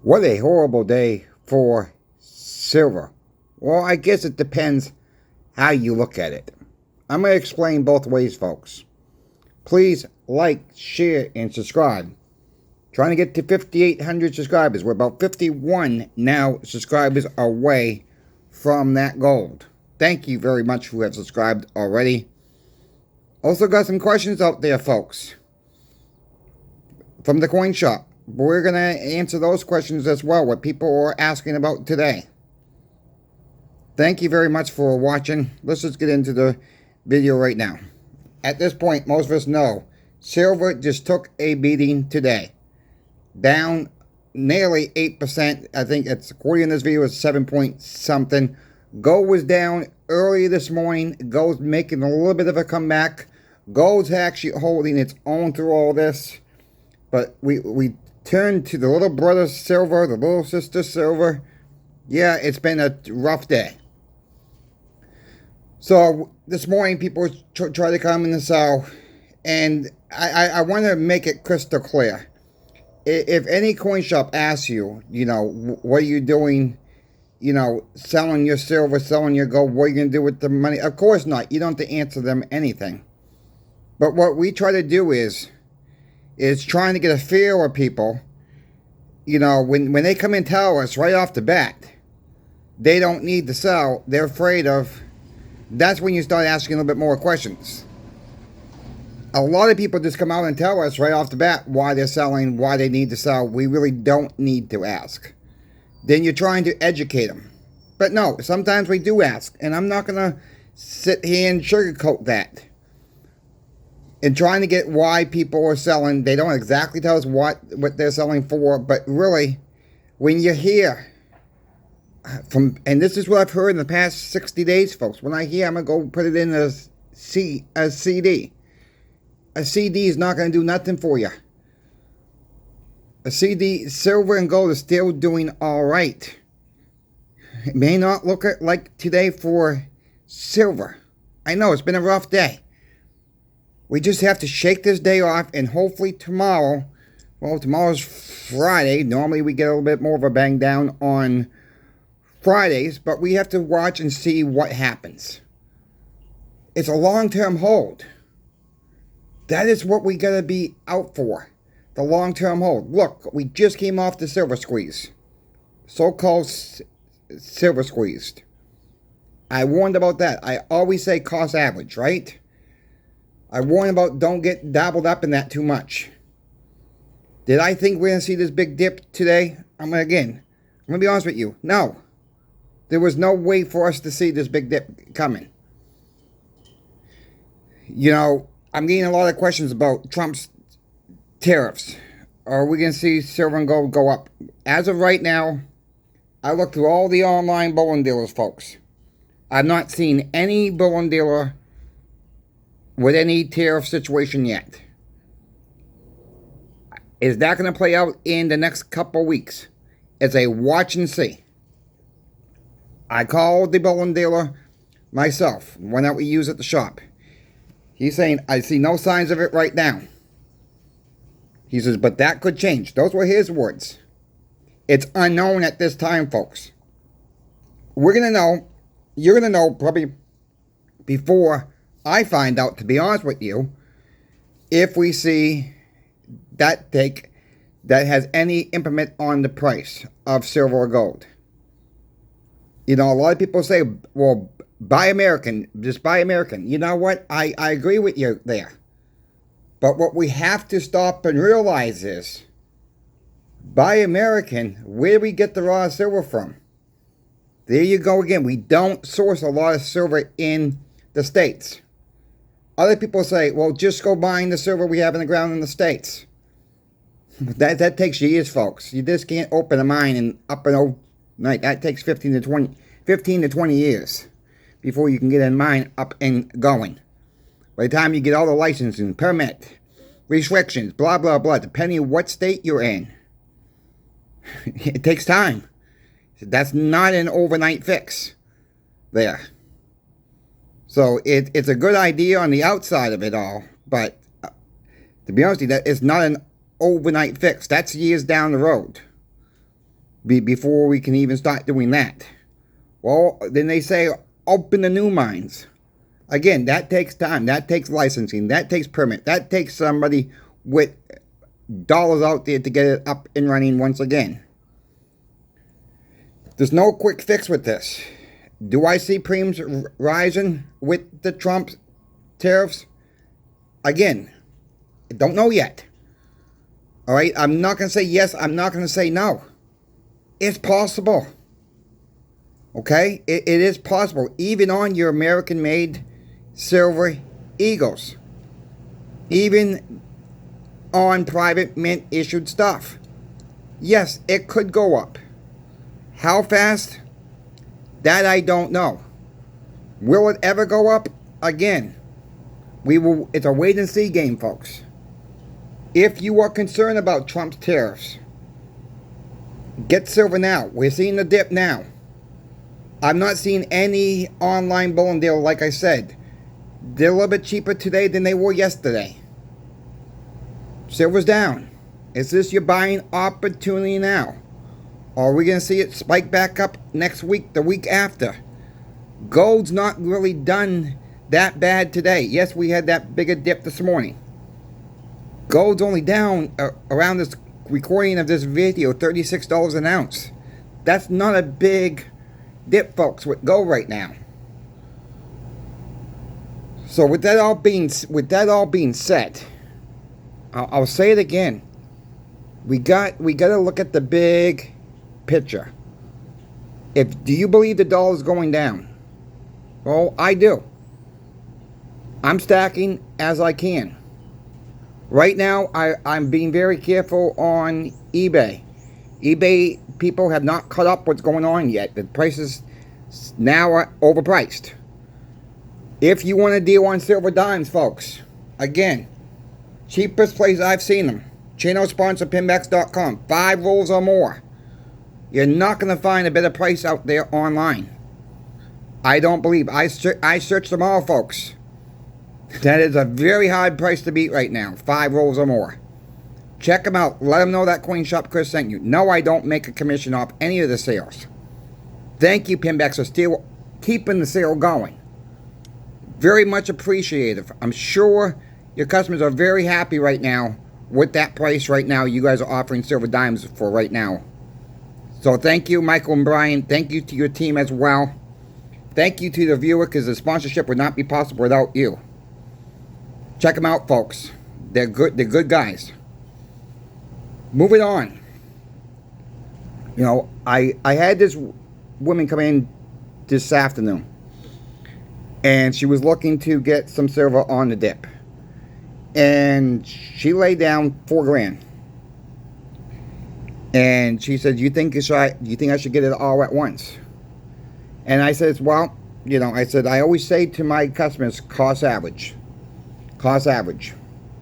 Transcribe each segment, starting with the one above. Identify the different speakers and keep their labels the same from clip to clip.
Speaker 1: What a horrible day for silver. Well, I guess it depends how you look at it. I'm going to explain both ways, folks. Please like, share, and subscribe. Trying to get to 5,800 subscribers. We're about 51 now subscribers away from that goal. Thank you very much who have subscribed already. Also got some questions out there, folks, from the coin shop. We're going to answer those questions as well, what people are asking about today. Thank you very much for watching. Let's just get into the video right now. At this point, most of us know silver just took a beating today. Down nearly 8%. I think it's, according to this video, is 7 point something. Gold was down early this morning. Gold's making a little bit of a comeback. Gold's actually holding its own through all this. But we turn to the little brother silver, the little sister silver. Yeah, it's been a rough day. So this morning people try to come in and sell, and I want to make it crystal clear. If any coin shop asks you, what are you doing, selling your silver, selling your gold, what are you going to do with the money? Of course not. You don't have to answer them anything. But what we try to do is trying to get a feel of people. When they come and tell us right off the bat they don't need to sell, they're afraid of, that's when you start asking a little bit more questions. A lot of people just come out and tell us right off the bat why they're selling, why they need to sell. We really don't need to ask. Then you're trying to educate them. But no, sometimes we do ask, and I'm not going to sit here and sugarcoat that. And trying to get why people are selling. They don't exactly tell us what they're selling for, but really, when you hear from, and this is what I've heard in the past 60 days, folks. When I hear, I'm going to go put it in a CD. A CD is not going to do nothing for you. A CD, silver and gold is still doing all right. It may not look like today for silver. I know, it's been a rough day. We just have to shake this day off, and hopefully tomorrow, well, tomorrow's Friday. Normally we get a little bit more of a bang down on Fridays, but we have to watch and see what happens. It's a long-term hold. That is what we got to be out for, the long-term hold. Look, we just came off the silver squeeze, so-called silver squeezed. I warned about that. I always say cost average, right? I warn about don't get dabbled up in that too much. Did I think we're going to see this big dip today? I'm going to be honest with you. No. There was no way for us to see this big dip coming. I'm getting a lot of questions about Trump's tariffs. Are we going to see silver and gold go up? As of right now, I looked through all the online bullion dealers, folks. I've not seen any bullion dealer with any tariff situation yet. Is that going to play out in the next couple weeks? It's a watch and see. I called the bullion dealer myself, one that we use at the shop. He's saying, I see no signs of it right now. He says, but that could change. Those were his words. It's unknown at this time, folks. We're going to know, you're going to know probably before I find out, to be honest with you, if we see that has any impact on the price of silver or gold. A lot of people say, well, buy American, just buy American. You know what? I agree with you there. But what we have to stop and realize is, buy American, where do we get the raw silver from? There you go again. We don't source a lot of silver in the States. Other people say, well, just go buying the silver we have in the ground in the States. That takes years, folks. You just can't open a mine and up and overnight. That takes 15 to 20 years before you can get a mine up and going. By the time you get all the licensing, permit, restrictions, blah, blah, blah, depending on what state you're in, it takes time. That's not an overnight fix there. So it's a good idea on the outside of it all, but to be honest with you, that is not an overnight fix. That's years down the road. before we can even start doing that. Well, then they say open the new mines. Again, that takes time. That takes licensing. That takes permit. That takes somebody with dollars out there to get it up and running once again. There's no quick fix with this. Do I see premiums rising with the Trump tariffs? Again, I don't know yet. All right, I'm not going to say yes. I'm not going to say no. It's possible. Okay, it is possible. Even on your American-made silver eagles. Even on private mint-issued stuff. Yes, it could go up. How fast? That I don't know. Will it ever go up? Again, it's a wait-and-see game, folks. If you are concerned about Trump's tariffs, get silver now. We're seeing the dip now. I'm not seeing any online bullion deal, like I said. They're a little bit cheaper today than they were yesterday. Silver's down. Is this your buying opportunity now? Or are we going to see it spike back up next week, the week after? Gold's not really done that bad today. Yes, we had that bigger dip this morning. Gold's only down around this recording of this video, $36 an ounce. That's not a big dip, folks, with gold right now. So with that all being said, I'll say it again. We got to look at the big picture. Do you believe the dollar is going down? Well, I do. I'm stacking as I can. Right now, I'm being very careful on eBay. eBay people have not caught up what's going on yet. The prices now are overpriced. If you want a deal on silver dimes, folks, again, cheapest place I've seen them. Channel sponsor Pinbacks.com. 5 rolls or more. You're not going to find a better price out there online. I don't believe. I searched them all, folks. That is a very hard price to beat right now. 5 rolls or more. Check them out. Let them know that Coin Shop Chris sent you. No, I don't make a commission off any of the sales. Thank you, Pinbacks, for still keeping the sale going. Very much appreciated. I'm sure your customers are very happy right now with that price right now you guys are offering silver dimes for right now. So thank you, Michael and Brian. Thank you to your team as well. Thank you to the viewer, because the sponsorship would not be possible without you. Check them out, folks. They're good. They're good guys. Moving on. You know, I had this woman come in this afternoon, and she was looking to get some silver on the dip, and she laid down $4,000. And she said, "You think I should get it all at once?" And I said, "Well, you know," I said, "I always say to my customers, cost average. Cost average.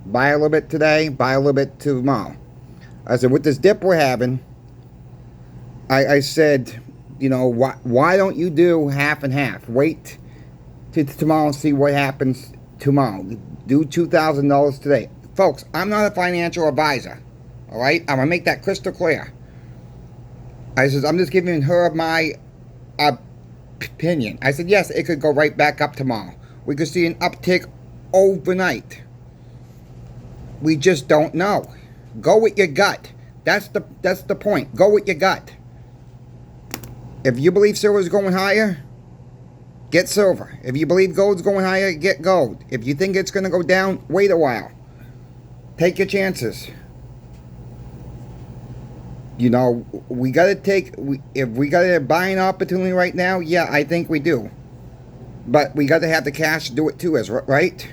Speaker 1: Buy a little bit today, buy a little bit tomorrow." I said, with this dip we're having, I said, you know, why don't you do half and half? Wait till tomorrow and see what happens tomorrow. Do $2,000 today. Folks, I'm not a financial advisor. All right? I'm going to make that crystal clear. I said, I'm just giving her my opinion. I said, yes, it could go right back up tomorrow. We could see an uptick overnight. We just don't know. Go with your gut. That's the point. Go with your gut. If you believe silver is going higher, get silver. If you believe gold's going higher, get gold. If you think it's going to go down, wait a while. Take your chances. You know, we got to take, if we got a buying opportunity right now, yeah, I think we do. But we got to have the cash to do it too, right?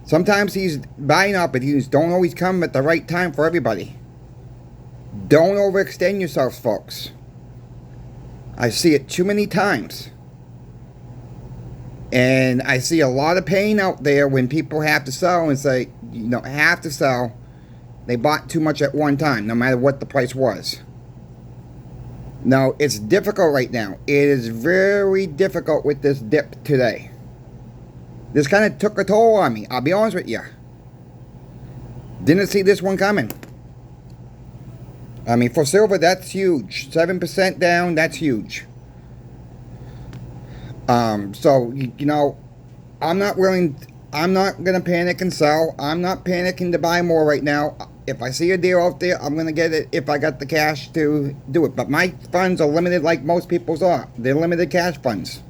Speaker 1: Sometimes these buying opportunities don't always come at the right time for everybody. Don't overextend yourselves, folks. I see it too many times. And I see a lot of pain out there when people have to sell and say, you know, have to sell. They bought too much at one time, no matter what the price was. Now, it's difficult right now. It is very difficult with this dip today. This kind of took a toll on me, I'll be honest with you. Didn't see this one coming. I mean, for silver, that's huge. 7% down, that's huge. So, you know, I'm not willing, I'm not going to panic and sell. I'm not panicking to buy more right now. If I see a deal out there, I'm going to get it if I got the cash to do it. But my funds are limited like most people's are. They're limited cash funds.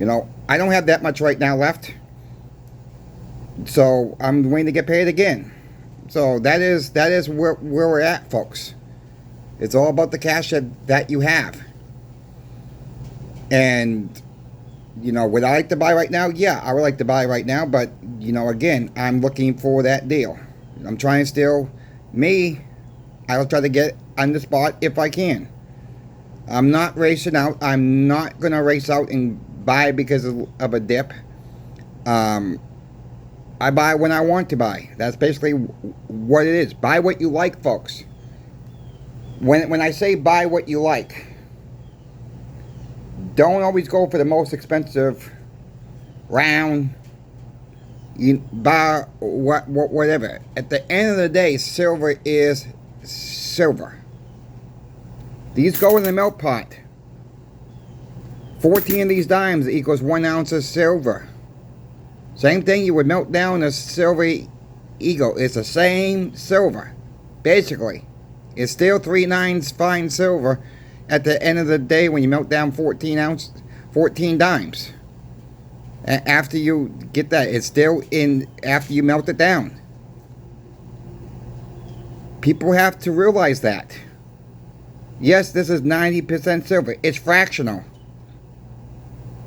Speaker 1: You know, I don't have that much right now left. So I'm going to get paid again. So that is where we're at, folks. It's all about the cash that you have. And, you know, would I like to buy right now? Yeah, I would like to buy right now. But, you know, again, I'm looking for that deal. I'm trying to still, I'll try to get on the spot if I can. I'm not racing out. I'm not going to race out and buy because of a dip. I buy when I want to buy. That's basically what it is. Buy what you like, folks. When I say buy what you like, don't always go for the most expensive round. You buy whatever. At the end of the day, silver is silver. These go in the melt pot. 14 of these dimes equals 1 ounce of silver. Same thing, you would melt down a silver eagle. It's the same silver. Basically, it's still 3/9 fine silver at the end of the day when you melt down 14 dimes. After you get that, it's still in after you melt it down. People have to realize that. Yes, this is 90% silver. It's fractional.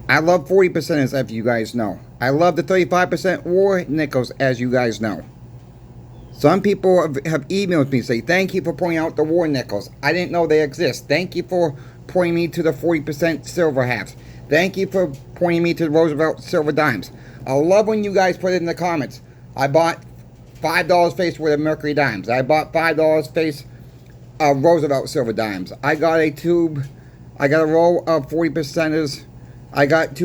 Speaker 1: I love 40% as you guys know. I love the 35% war nickels, as you guys know. Some people have emailed me say, thank you for pointing out the war nickels. I didn't know they exist. Thank you for pointing me to the 40% silver halves. Thank you for pointing me to the Roosevelt silver dimes. I love when you guys put it in the comments. I bought $5 face worth of Mercury dimes. I bought $5 face of Roosevelt silver dimes. I got a tube. I got a roll of 40%ers. I got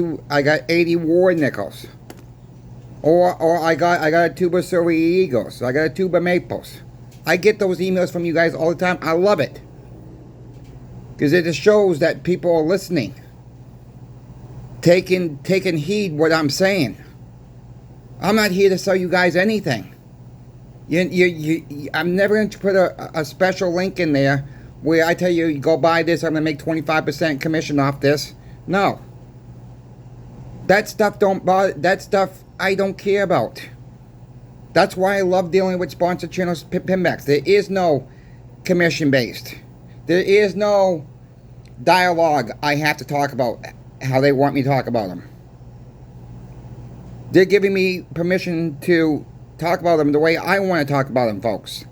Speaker 1: 80 war nickels. Or I got a tube of silver eagles. I got a tube of maples. I get those emails from you guys all the time. I love it. Because it just shows that people are listening. Taking heed what I'm saying. I'm not here to sell you guys anything. I'm never going to put a special link in there where I tell you go buy this, I'm going to make 25% commission off this. No. That stuff don't bother. That stuff I don't care about. That's why I love dealing with sponsored channels, pinbacks. There is no commission based. There is no dialogue I have to talk about how they want me to talk about them. They're giving me permission to talk about them the way I want to talk about them, folks.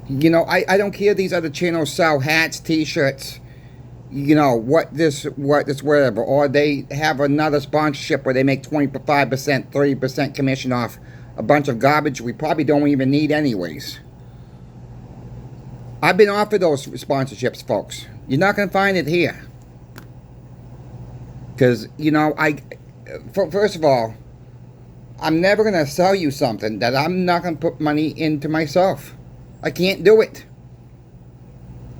Speaker 1: You know, I don't care these other channels sell hats, t-shirts, you know, whatever. Or they have another sponsorship where they make 25%, 30% commission off a bunch of garbage we probably don't even need anyways. I've been offered those sponsorships, folks. You're not going to find it here. Because, you know, first of all, I'm never going to sell you something that I'm not going to put money into myself. I can't do it.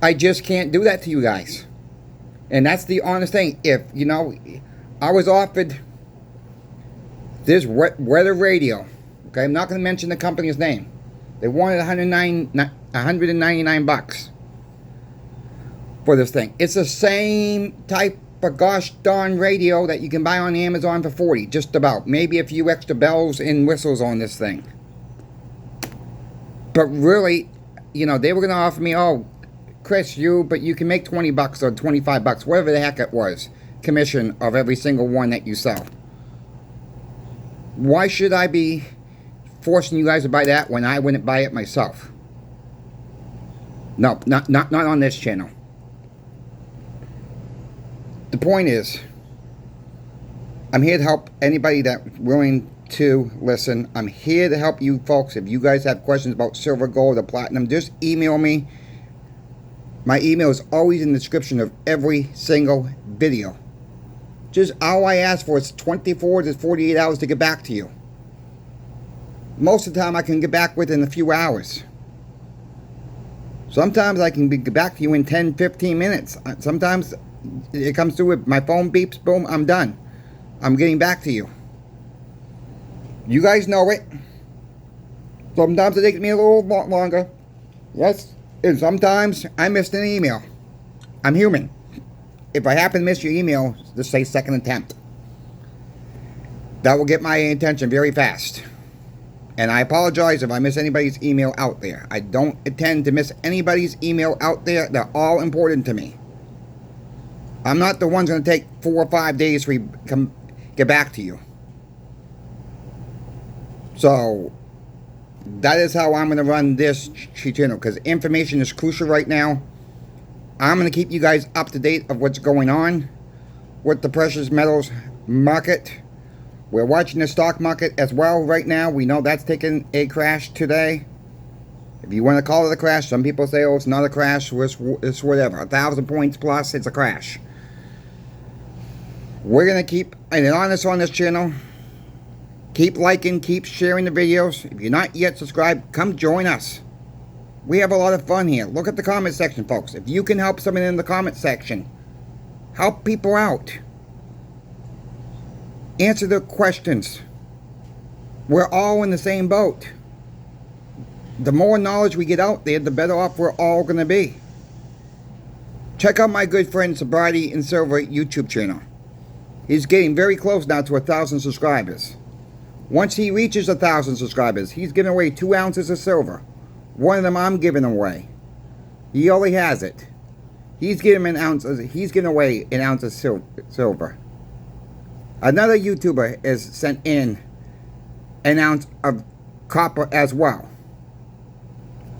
Speaker 1: I just can't do that to you guys. And that's the honest thing. If, you know, I was offered this weather radio. Okay, I'm not going to mention the company's name. They wanted $199 for this thing. It's the same type of gosh darn radio that you can buy on Amazon for $40, just about. Maybe a few extra bells and whistles on this thing. But really, you know, they were going to offer me, oh, Chris, but you can make $20 or $25, whatever the heck it was, commission of every single one that you sell. Why should I be forcing you guys to buy that when I wouldn't buy it myself? No, not on this channel. The point is, I'm here to help anybody that's willing to listen. I'm here to help you folks. If you guys have questions about silver, gold, or platinum, just email me. My email is always in the description of every single video. Just all I ask for is 24 to 48 hours to get back to you. Most of the time I can get back within a few hours. Sometimes I can get back to you in 10, 15 minutes. Sometimes it comes through with my phone beeps, boom, I'm done. I'm getting back to you. You guys know it. Sometimes it takes me a little longer. Yes, and sometimes I missed an email. I'm human. If I happen to miss your email, just say second attempt. That will get my attention very fast. And I apologize if I miss anybody's email out there. I don't intend to miss anybody's email out there. They're all important to me. I'm not the one going to take 4 or 5 days for you to get back to you. So that is how I'm going to run this channel, because information is crucial right now. I'm going to keep you guys up to date of what's going on with the precious metals market. We're watching the stock market as well right now. We know that's taking a crash today. If you want to call it a crash, some people say, oh, it's not a crash, it's whatever. 1,000 points plus, it's a crash. We're going to keep an honest on this channel. Keep liking, keep sharing the videos. If you're not yet subscribed, come join us. We have a lot of fun here. Look at the comment section, folks. If you can help someone in the comment section, help people out. Answer their questions. We're all in the same boat. The more knowledge we get out there, the better off we're all going to be. Check out my good friend Sobriety and Silver YouTube channel. He's getting very close now to 1,000 subscribers. Once he reaches 1,000 subscribers, he's giving away 2 ounces of silver. One of them I'm giving away. He already has it. He's giving away an ounce of silver. Another YouTuber has sent in an ounce of copper as well.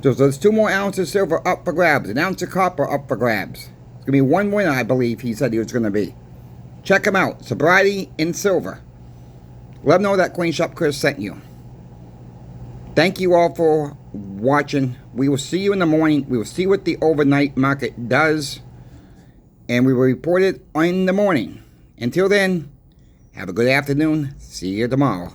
Speaker 1: So there's 2 more ounces of silver up for grabs. An ounce of copper up for grabs. It's going to be one winner, I believe he said he was going to be. Check him out. Sobriety in Silver. Let him know that Coin Shop Chris sent you. Thank you all for watching. We will see you in the morning. We will see what the overnight market does. And we will report it in the morning. Until then, have a good afternoon. See you tomorrow.